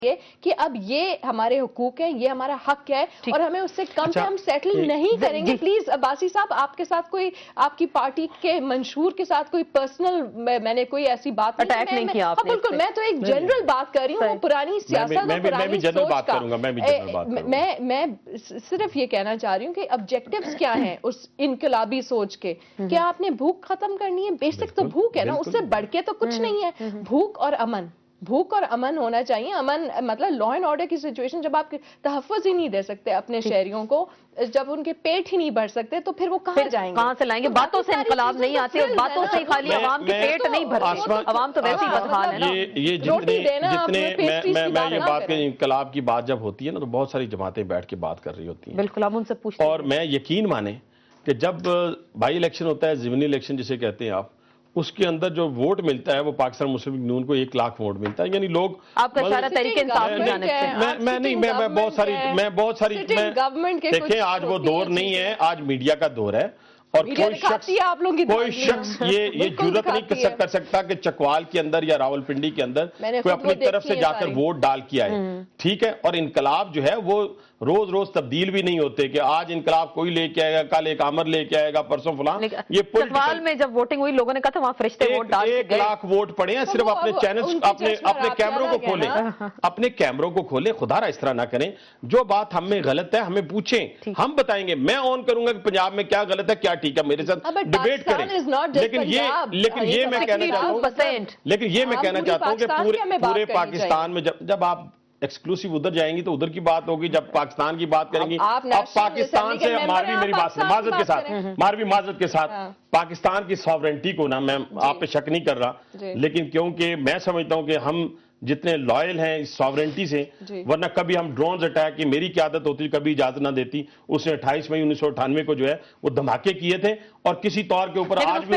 کہ اب یہ ہمارے حقوق ہیں، یہ ہمارا حق ہے اور ہمیں اس سے کم پہ ہم سیٹل نہیں کریں گے. پلیز عباسی صاحب، آپ کے ساتھ کوئی آپ کی پارٹی کے منشور کے ساتھ کوئی پرسنل میں نے کوئی ایسی بات نہیں کیا. بالکل، میں تو ایک جنرل بات کر رہی ہوں، وہ پرانی سیاست اور پرانی سوچ کا. میں صرف یہ کہنا چاہ رہی ہوں کہ آبجیکٹیوز کیا ہیں اس انقلابی سوچ کے. کیا آپ نے بھوک ختم کرنی ہے؟ بیسک تو بھوک ہے نا، اس سے بڑھ کے تو کچھ نہیں ہے. بھوک اور امن، بھوک اور امن ہونا چاہیے. امن مطلب لا اینڈ آرڈر کی سچویشن، جب آپ تحفظ ہی نہیں دے سکتے اپنے شہریوں کو، جب ان کے پیٹ ہی نہیں بھر سکتے، تو پھر وہ کہاں جائیں گے؟ کہاں سے لائیں گے؟ باتوں سے انقلاب نہیں آتے اور باتوں سے خالی عوام کے پیٹ نہیں بھرتے. عوام تو ویسے ہی بدحال ہے نا. میں یہ بات کہ انقلاب کی بات جب ہوتی ہے نا، تو بہت ساری جماعتیں بیٹھ کے بات کر رہی ہوتی ہیں. بالکل، ہم ان سے پوچھتے ہیں. اور میں یقین مانیں کہ جب بائی الیکشن ہوتا ہے، ضمنی الیکشن جسے کہتے ہیں آپ، اس کے اندر جو ووٹ ملتا ہے وہ پاکستان مسلم لیگ نون کو 1 لاکھ ووٹ ملتا ہے. یعنی لوگ آپ کا اشارہ تحریک انصاف کی جانب سے. میں بہت ساری دیکھیں، آج وہ دور نہیں ہے، آج میڈیا کا دور ہے. اور کوئی شخص یہ جرات نہیں کر سکتا کہ چکوال کے اندر یا راولپنڈی کے اندر کوئی اپنی طرف سے جا کر ووٹ ڈال کے آئے. ٹھیک ہے. اور انقلاب جو ہے وہ روز روز تبدیل بھی نہیں ہوتے کہ آج انقلاب کوئی لے کے آئے گا، کل ایک عامر لے کے آئے گا، پرسوں فلان. یہ چکوال میں جب ووٹنگ ہوئی، لوگوں نے کہا تھا وہاں فرشتے ووٹ ڈال کے گئے. 1 لاکھ ووٹ پڑے ہیں. صرف اپنے چینلز، اپنے کیمروں کو کھولیں، اپنے کیمروں کو کھولیں. خدا را اس طرح نہ کریں. جو بات ہم میں غلط ہے ہمیں پوچھیں، ہم بتائیں گے. میں آن کروں گا کہ پنجاب میں کیا غلط ہے کیا ٹھیک ہے، میرے ساتھ ڈیبیٹ کریں. لیکن یہ میں کہنا چاہتا ہوں کہ پورے پاکستان میں جب آپ ایکسکلوسیو ادھر جائیں گی تو ادھر کی بات ہوگی، جب پاکستان کی بات کریں گی. اب پاکستان سے میری بات معذرت کے ساتھ پاکستان کی ساورنٹی کو نا، میں آپ پہ شک نہیں کر رہا، لیکن کیونکہ میں سمجھتا ہوں کہ ہم جتنے لائل ہیں اس ساورنٹی سے، ورنہ کبھی ہم ڈرونز اٹیک کی میری قیادت ہوتی کبھی اجازت نہ دیتی. اس نے 28 مئی 1998 کو جو ہے وہ دھماکے کیے تھے اور کسی طور کے اوپر آج بھی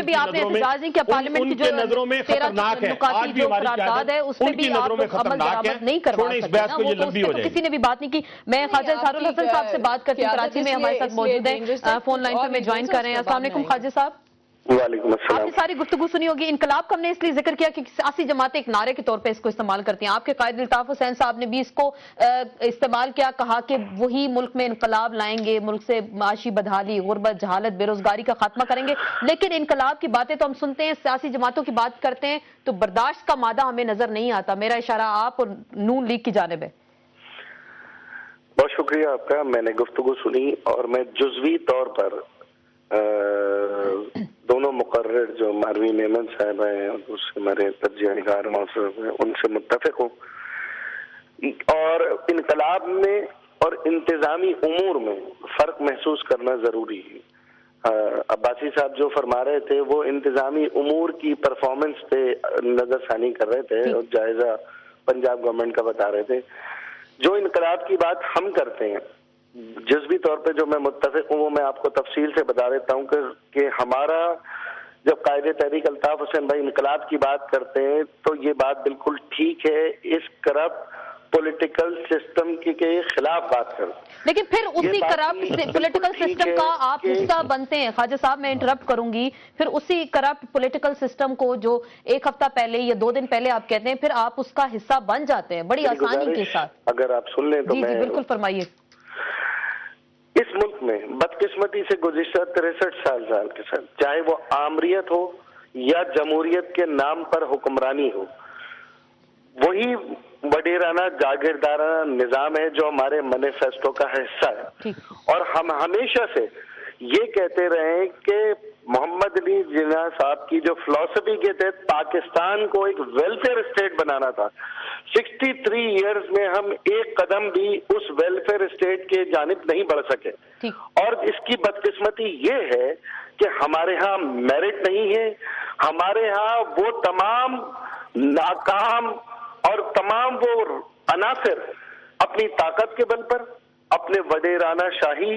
ان کی نظروں میں خطرناک ہے. آج بھی ہماری قیادت ان کی نظروں میں خطرناک ہے. چھوڑیں اس بحث کو، یہ لمبی ہو جائے گی. کسی نے بھی بات نہیں کی. میں خواجہ اظہار الحسن صاحب سے بات کرتی ہوں، کراچی میں ہمارے ساتھ موجود ہیں، فون لائن پر میں جوائن کر رہے ہیں. السلام علیکم خواجہ صاحب. وعلیکم السلام. آپ نے ساری گفتگو سنی ہوگی. انقلاب کا ہم نے اس لیے ذکر کیا کہ سیاسی جماعتیں ایک نعرے کے طور پہ اس کو استعمال کرتی ہیں. آپ کے قائد الطاف حسین صاحب نے بھی اس کو استعمال کیا، کہا کہ وہی ملک میں انقلاب لائیں گے، ملک سے معاشی بدحالی، غربت، جہالت، بے روزگاری کا خاتمہ کریں گے. لیکن انقلاب کی باتیں تو ہم سنتے ہیں، سیاسی جماعتوں کی بات کرتے ہیں تو برداشت کا مادہ ہمیں نظر نہیں آتا. میرا اشارہ آپ اور نون لیگ کی جانب ہے. بہت شکریہ آپ کا. میں نے گفتگو سنی اور میں جزوی طور پر دونوں مقرر جو ماروی میمن صاحب ہیں اور دوسرے ہمارے تجزیہ نگار موصوف ہیں ان سے متفق ہوں. اور انقلاب میں اور انتظامی امور میں فرق محسوس کرنا ضروری ہے. عباسی صاحب جو فرما رہے تھے وہ انتظامی امور کی پرفارمنس پہ نظر ثانی کر رہے تھے اور جائزہ پنجاب گورنمنٹ کا بتا رہے تھے. جو انقلاب کی بات ہم کرتے ہیں جزوی طور پہ جو میں متفق ہوں وہ میں آپ کو تفصیل سے بتا دیتا ہوں کہ ہمارا جب قائد تحریک الطاف حسین بھائی انقلاب کی بات کرتے ہیں تو یہ بات بالکل ٹھیک ہے. اس کرپٹ پولیٹیکل سسٹم کے خلاف بات کریں. لیکن پھر اسی کرپٹ پولیٹیکل سسٹم کا آپ حصہ بنتے ہیں. خواجہ صاحب میں انٹرپٹ کروں گی. پھر اسی کرپٹ پولیٹیکل سسٹم کو جو 1 ہفتہ پہلے یا 2 دن پہلے آپ کہتے ہیں، پھر آپ اس کا حصہ بن جاتے ہیں بڑی آسانی کے ساتھ. اگر آپ سن لیں تو جی بالکل فرمائیے. اس ملک میں بدقسمتی سے گزشتہ 63 سال کے ساتھ، چاہے وہ آمریت ہو یا جمہوریت کے نام پر حکمرانی ہو، وہی وڈیرانہ جاگیردارانہ نظام ہے جو ہمارے مینیفیسٹو کا حصہ ہے. اور ہم ہمیشہ سے یہ کہتے رہے ہیں کہ محمد علی جناح صاحب کی جو فلسفی کے تحت پاکستان کو ایک ویلفیئر اسٹیٹ بنانا تھا، 63 ایئرز میں ہم ایک قدم بھی اس ویلفیئر اسٹیٹ کے جانب نہیں بڑھ سکے. اور اس کی بدقسمتی یہ ہے کہ ہمارے ہاں میرٹ نہیں ہے. ہمارے ہاں وہ تمام ناکام اور تمام وہ عناصر اپنی طاقت کے بل پر، اپنے وڈیرانہ شاہی